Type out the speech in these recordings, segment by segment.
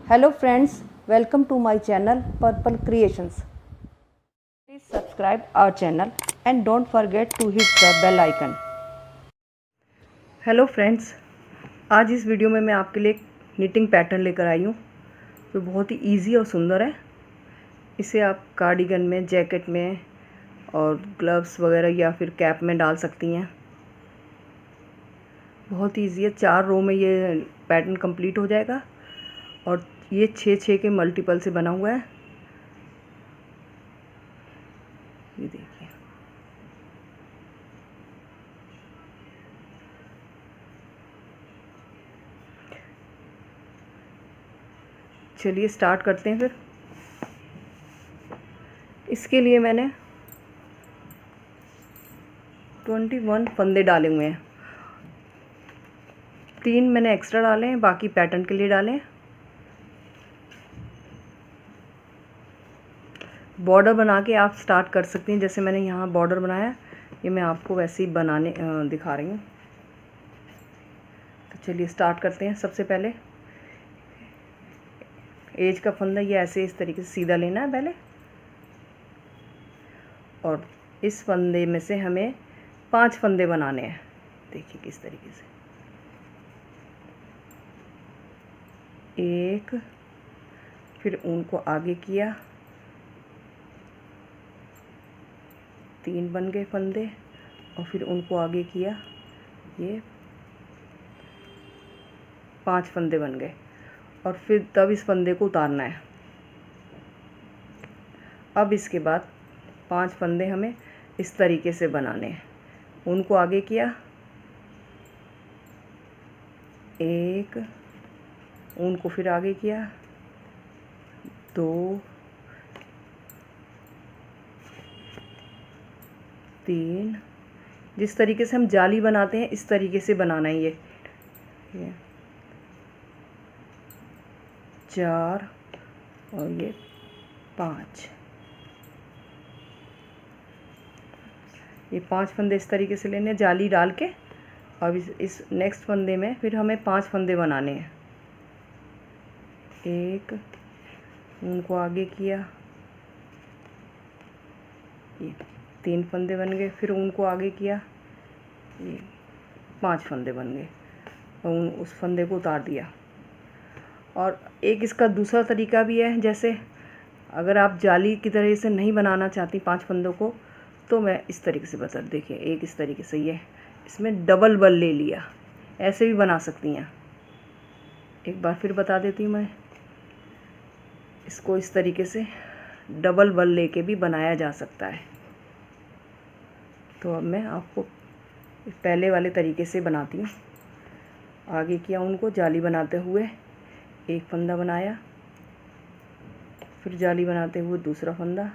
Hello friends, welcome to my channel Purple Creations. Please subscribe our channel and don't forget to hit the bell icon. Hello friends, आज इस video में मैं आपके लिए knitting pattern लेकर आई हूँ जो बहुत ही इजी और सुंदर है। इसे आप कार्डिगन में, जैकेट में और ग्लव्स वगैरह या फिर कैप में डाल सकती हैं। बहुत ही ईजी है। 4 रो में ये पैटर्न कंप्लीट हो जाएगा और ये 6 के मल्टीपल से बना हुआ है। ये देखिए, चलिए स्टार्ट करते हैं। फिर इसके लिए मैंने 21 फंदे डाले हुए हैं। 3 मैंने एक्स्ट्रा डाले हैं, बाकी पैटर्न के लिए डाले हैं। बॉर्डर बना के आप स्टार्ट कर सकती हैं। जैसे मैंने यहाँ बॉर्डर बनाया, ये मैं आपको वैसे ही बनाने दिखा रही हूँ। तो चलिए स्टार्ट करते हैं। सबसे पहले एज का फंदा ये ऐसे इस तरीके से सीधा लेना है पहले, और इस फंदे में से हमें 5 फंदे बनाने हैं। देखिए किस तरीके से, 1, फिर उनको आगे किया, 3 बन गए फंदे, और फिर उनको आगे किया, ये 5 फंदे बन गए। और फिर तब इस फंदे को उतारना है। अब इसके बाद 5 फंदे हमें इस तरीके से बनाने हैं। उनको आगे किया, 1, उनको फिर आगे किया, 2, 3। जिस तरीके से हम जाली बनाते हैं इस तरीके से बनाना है। ये 4 और ये 5। ये 5 फंदे इस तरीके से लेने जाली डाल के। अब इस नेक्स्ट फंदे में फिर हमें 5 फंदे बनाने हैं। 1, उनको आगे किया, ये 3 फंदे बन गए, फिर उनको आगे किया, ये 5 फंदे बन गए, और उस फंदे को उतार दिया। और एक इसका दूसरा तरीका भी है। जैसे अगर आप जाली की तरह से नहीं बनाना चाहती 5 फंदों को, तो मैं इस तरीके से बता, देखिए एक इस तरीके से, ये इसमें डबल बल ले लिया, ऐसे भी बना सकती हैं। एक बार फिर बता देती हूँ मैं, इसको इस तरीके से डबल बल लेके भी बनाया जा सकता है। तो अब मैं आपको पहले वाले तरीके से बनाती हूँ। आगे किया, उनको जाली बनाते हुए 1 फंदा बनाया, फिर जाली बनाते हुए दूसरा फंदा,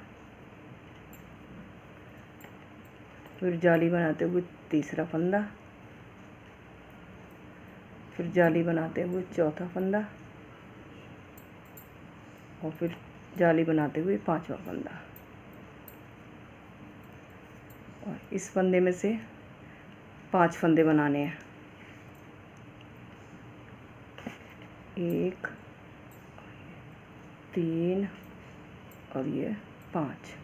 फिर जाली बनाते हुए तीसरा फंदा, फिर जाली बनाते हुए चौथा फंदा, और फिर जाली बनाते हुए 5वां फंदा। और इस फंदे में से 5 फंदे बनाने हैं। 1, 3 और ये 5।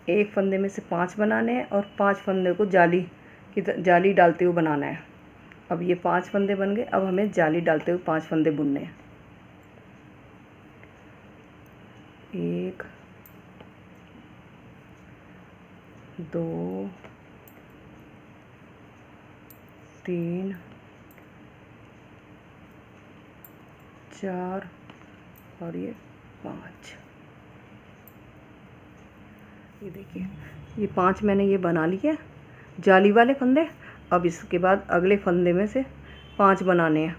एक फंदे में से 5 बनाने हैं और 5 फंदे को जाली डालते हुए बनाना है। अब ये 5 फंदे बन गए। अब हमें जाली डालते हुए 5 फंदे बुनने हैं। 1, 2, 3, 4 और ये 5। ये देखिए, ये 5 मैंने ये बना लिए जाली वाले फंदे। अब इसके बाद अगले फंदे में से 5 बनाने हैं।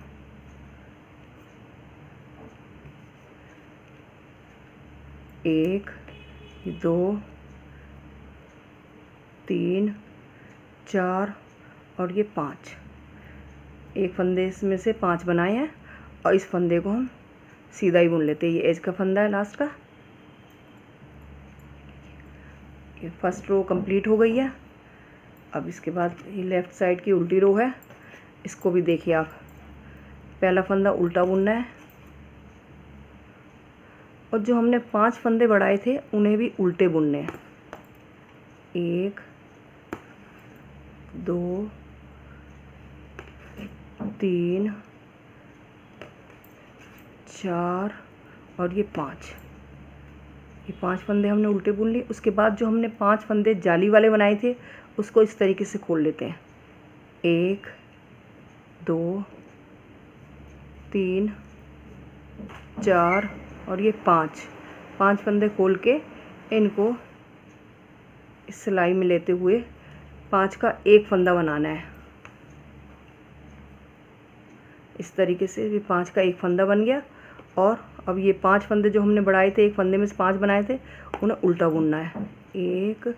1, 2, 3, 4 और ये 5। एक फंदे इसमें से 5 बनाए हैं, और इस फंदे को हम सीधा ही बुन लेते हैं। ये एज का फंदा है लास्ट का। ये फर्स्ट रो कंप्लीट हो गई है। अब इसके बाद ये लेफ़्ट साइड की उल्टी रो है, इसको भी देखिए आप, पहला फंदा उल्टा बुनना है और जो हमने 5 फंदे बढ़ाए थे उन्हें भी उल्टे बुनने हैं। 1 2 3 4 और ये 5 फंदे हमने उल्टे बुन लिए। उसके बाद जो हमने 5 फंदे जाली वाले बनाए थे उसको इस तरीके से खोल लेते हैं। 1 2 3 4 और ये 5 फंदे खोल के इनको इस सिलाई में लेते हुए 5 का एक फंदा बनाना है। इस तरीके से ये 5 का एक फंदा बन गया। और अब ये 5 फंदे जो हमने बढ़ाए थे, एक फंदे में से 5 बनाए थे, उन्हें उल्टा बुनना है। 1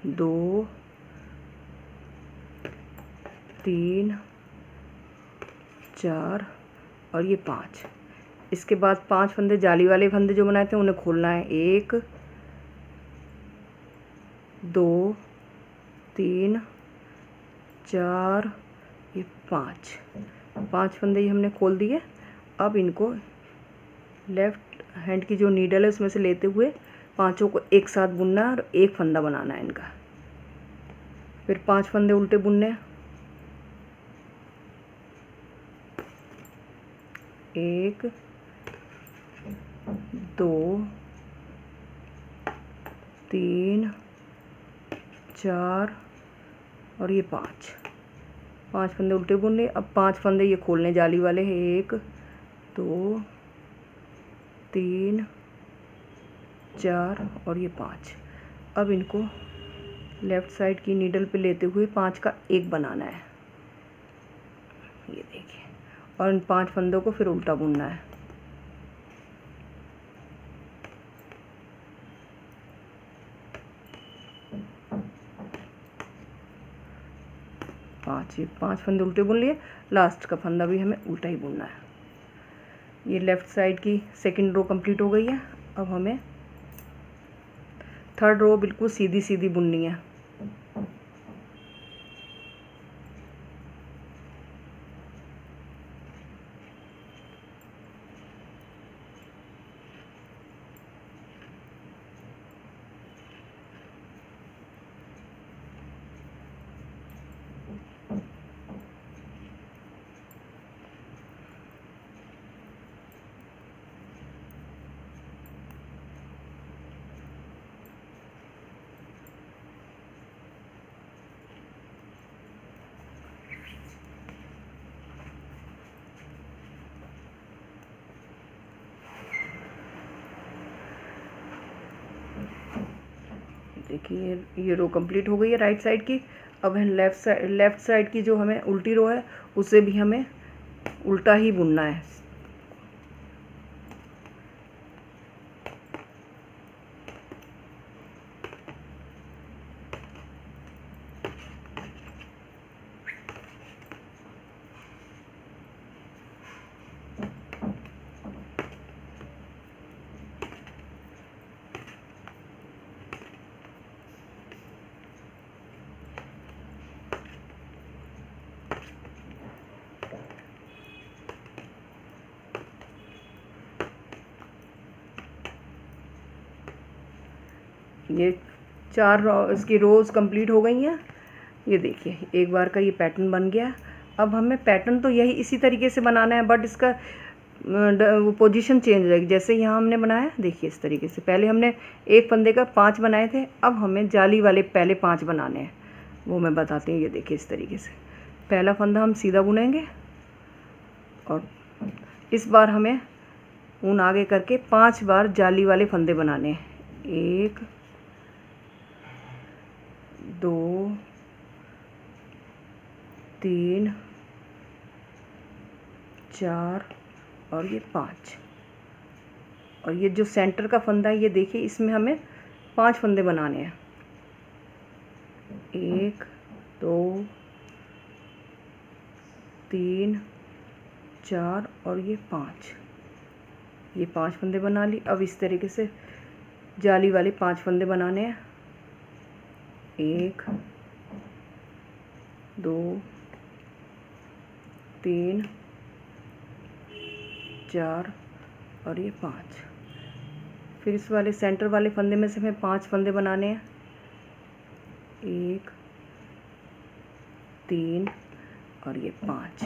2 3 4 और ये 5। इसके बाद 5 फंदे जाली वाले फंदे जो बनाए थे उन्हें खोलना है। 1 2 3 4 ये 5 फंदे ये हमने खोल दिए। अब इनको लेफ़्ट हैंड की जो नीडल है उसमें से लेते हुए पांचों को एक साथ बुनना है और एक फंदा बनाना है इनका। फिर 5 फंदे उल्टे बुनने हैं। 1 2 3 4 और ये 5 फंदे उल्टे बुन लिए। अब 5 फंदे ये खोलने जाली वाले हैं। 1 2 3 4 और ये 5। अब इनको लेफ़्ट साइड की नीडल पे लेते हुए 5 का एक बनाना है, ये देखिए। और इन 5 फंदों को फिर उल्टा बुनना है। ये 5 फंदे उल्टे बुन लिए। लास्ट का फंदा भी हमें उल्टा ही बुनना है। ये लेफ़्ट साइड की सेकंड रो कंप्लीट हो गई है। अब हमें थर्ड रो बिल्कुल सीधी सीधी बुननी है। देखिए ये रो कंप्लीट हो गई है राइट साइड की। अब हम लेफ़्ट साइड की जो हमें उल्टी रो है उसे भी हमें उल्टा ही बुनना है। ये 4 इसकी रोज़ कंप्लीट हो गई हैं। ये देखिए एक बार का ये पैटर्न बन गया। अब हमें पैटर्न तो यही इसी तरीके से बनाना है, बट इसका वो पोजीशन चेंज हो जाएगी। जैसे यहाँ हमने बनाया देखिए इस तरीके से, पहले हमने एक फंदे का 5 बनाए थे, अब हमें जाली वाले पहले 5 बनाने हैं, वो मैं बताती हूँ। ये देखिए इस तरीके से पहला फंदा हम सीधा बुनेंगे और इस बार हमें ऊन आगे करके 5 बार जाली वाले फंदे बनाने हैं। 1 2 3 4 और ये 5। और ये जो सेंटर का फंदा है ये देखिए, इसमें हमें 5 फंदे बनाने हैं। 1 2 3 4 और ये 5। ये 5 फंदे बना ली। अब इस तरीके से जाली वाले 5 फंदे बनाने हैं। 1 2 3 4 और ये 5। फिर इस वाले सेंटर वाले फंदे में से हमें 5 फंदे बनाने हैं। 1 3 और ये 5।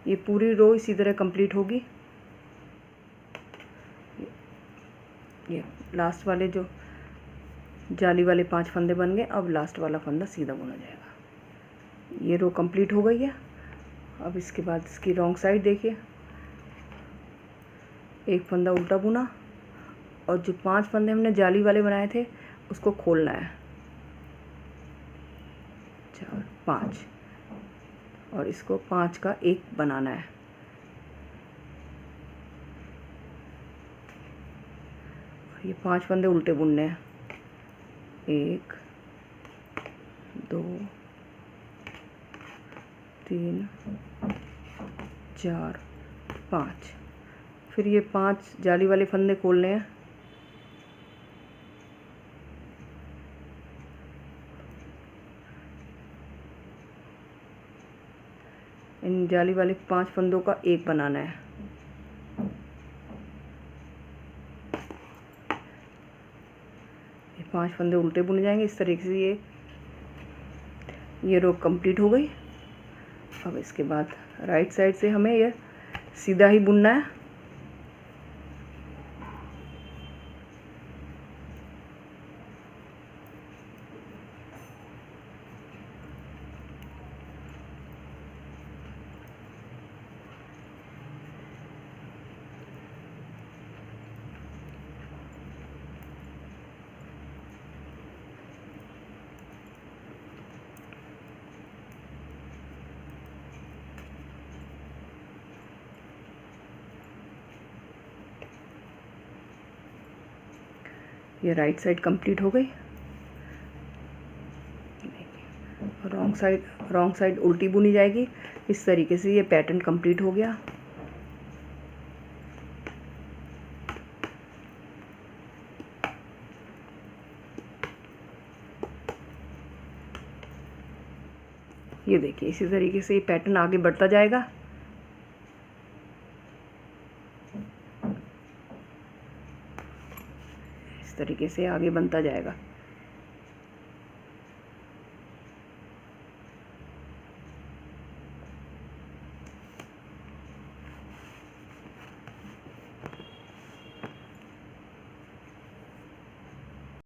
ये पूरी रो इसी तरह कंप्लीट होगी। ये लास्ट वाले जो जाली वाले 5 फंदे बन गए। अब लास्ट वाला फंदा सीधा बुना जाएगा। ये रो कंप्लीट हो गई है। अब इसके बाद इसकी रॉन्ग साइड देखिए, एक फंदा उल्टा बुना और जो 5 फंदे हमने जाली वाले बनाए थे उसको खोलना है। 4 5 और इसको 5 का 1 बनाना है। और ये 5 फंदे उल्टे बुनने हैं। 1 2 3 4 5। फिर ये 5 जाली वाले फंदे खोलने हैं। इन जाली वाले 5 फंदों का 1 बनाना है। ये 5 फंदे उल्टे बुने जाएंगे इस तरीके से। ये रो कंप्लीट हो गई। अब इसके बाद राइट साइड से हमें ये सीधा ही बुनना है। ये राइट साइड कंप्लीट हो गई। रॉन्ग साइड उल्टी बुनी जाएगी। इस तरीके से ये पैटर्न कंप्लीट हो गया। ये देखिए इसी तरीके से ये पैटर्न आगे बढ़ता जाएगा। इस तरीके से आगे बनता जाएगा।